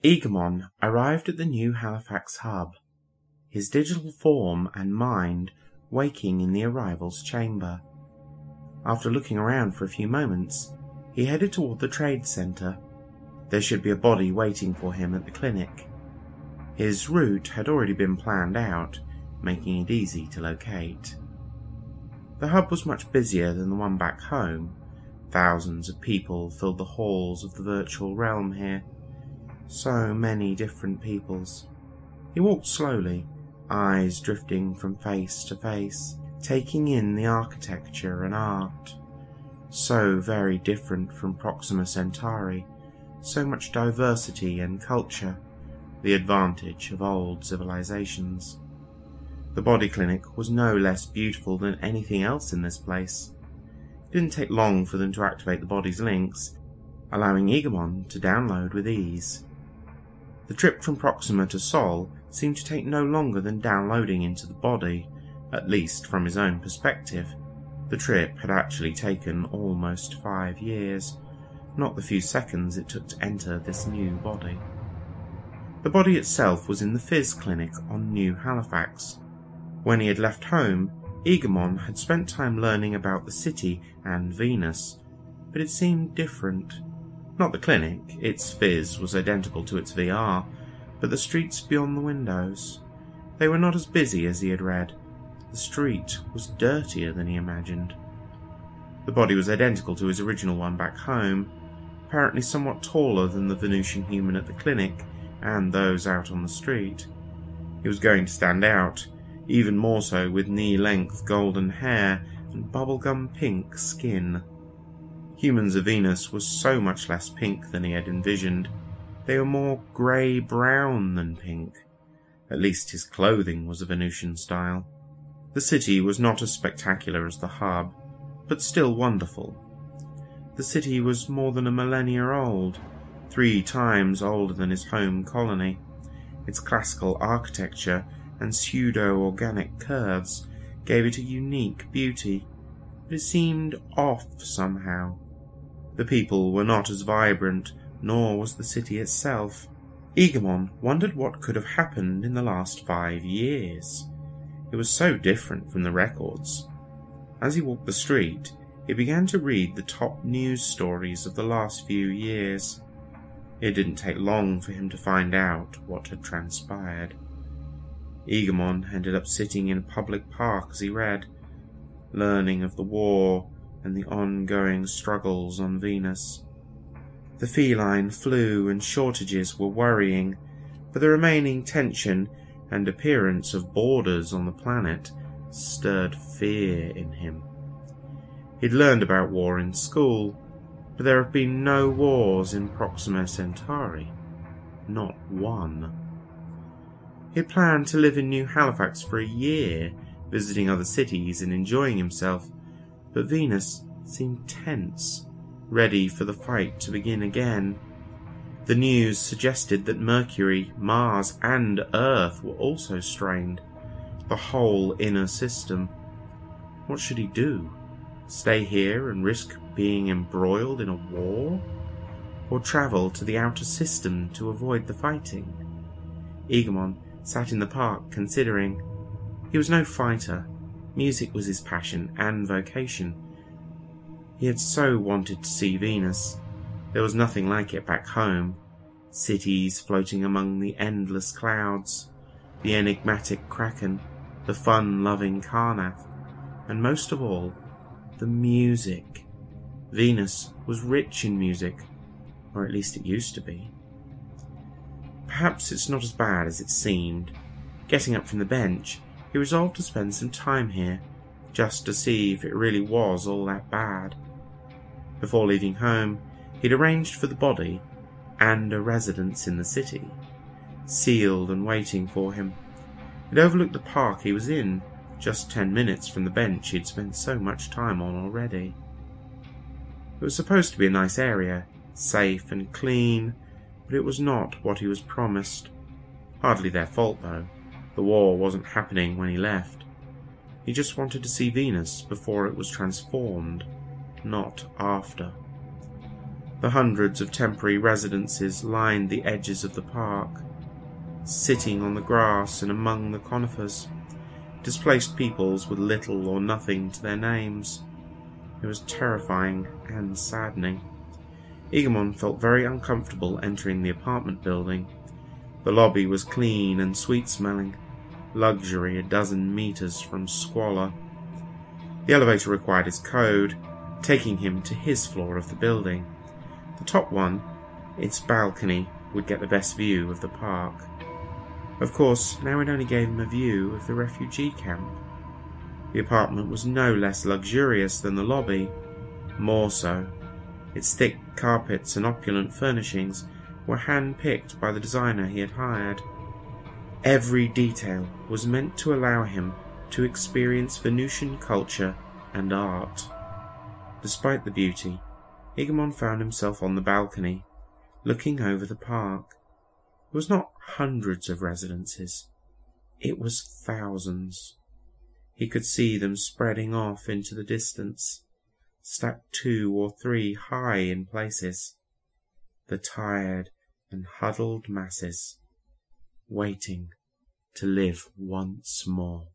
Egamon arrived at the new Halifax hub, his digital form and mind waking in the arrival's chamber. After looking around for a few moments, he headed toward the trade centre. There should be a body waiting for him at the clinic. His route had already been planned out, making it easy to locate. The hub was much busier than the one back home. Thousands of people filled the halls of the virtual realm here. So many different peoples. He walked slowly, eyes drifting from face to face, taking in the architecture and art. So very different from Proxima Centauri, so much diversity and culture, the advantage of old civilizations. The body clinic was no less beautiful than anything else in this place. It didn't take long for them to activate the body's links, allowing Egamon to download with ease. The trip from Proxima to Sol seemed to take no longer than downloading into the body, at least from his own perspective. The trip had actually taken almost 5 years, not the few seconds it took to enter this new body. The body itself was in the Phys clinic on New Halifax. When he had left home, Egamon had spent time learning about the city and Venus, but it seemed different. Not the clinic, its Phys was identical to its VR, but the streets beyond the windows. They were not as busy as he had read. The street was dirtier than he imagined. The body was identical to his original one back home, apparently somewhat taller than the Venusian human at the clinic and those out on the street. He was going to stand out, even more so with knee-length golden hair and bubblegum pink skin. Humans of Venus were so much less pink than he had envisioned. They were more grey-brown than pink. At least his clothing was a Venusian style. The city was not as spectacular as the hub, but still wonderful. The city was more than a millennia old, 3 times older than his home colony. Its classical architecture and pseudo-organic curves gave it a unique beauty, but it seemed off somehow. The people were not as vibrant, nor was the city itself. Egamon wondered what could have happened in the last 5 years. It was so different from the records. As he walked the street, he began to read the top news stories of the last few years. It didn't take long for him to find out what had transpired. Egamon ended up sitting in a public park as he read, learning of the war and the ongoing struggles on Venus. The feline flu and shortages were worrying, but the remaining tension and appearance of borders on the planet stirred fear in him. He'd learned about war in school, but there have been no wars in Proxima Centauri. Not one. He had planned to live in New Halifax for a year, visiting other cities and enjoying himself, but Venus seemed tense, ready for the fight to begin again. The news suggested that Mercury, Mars, and Earth were also strained, the whole inner system. What should he do? Stay here and risk being embroiled in a war? Or travel to the outer system to avoid the fighting? Egamon sat in the park considering. He was no fighter. Music was his passion and vocation. He had so wanted to see Venus. There was nothing like it back home. Cities floating among the endless clouds, the enigmatic Kraken, the fun-loving Karnath, and most of all, the music. Venus was rich in music, or at least it used to be. Perhaps it's not as bad as it seemed. Getting up from the bench, he resolved to spend some time here, just to see if it really was all that bad. Before leaving home, he'd arranged for the body and a residence in the city, sealed and waiting for him. It overlooked the park he was in, just 10 minutes from the bench he'd spent so much time on already. It was supposed to be a nice area, safe and clean, but it was not what he was promised. Hardly their fault, though. The war wasn't happening when he left. He just wanted to see Venus before it was transformed, not after. The hundreds of temporary residences lined the edges of the park, sitting on the grass and among the conifers, displaced peoples with little or nothing to their names. It was terrifying and saddening. Egamon felt very uncomfortable entering the apartment building. The lobby was clean and sweet-smelling, luxury a dozen meters from squalor. The elevator required his code, taking him to his floor of the building. The top one, its balcony, would get the best view of the park. Of course, now it only gave him a view of the refugee camp. The apartment was no less luxurious than the lobby, more so. Its thick carpets and opulent furnishings were hand-picked by the designer he had hired. Every detail was meant to allow him to experience Venusian culture and art. Despite the beauty, Egamon found himself on the balcony, looking over the park. It was not hundreds of residences, it was thousands. He could see them spreading off into the distance, stacked 2 or 3 high in places, the tired and huddled masses, waiting to live once more.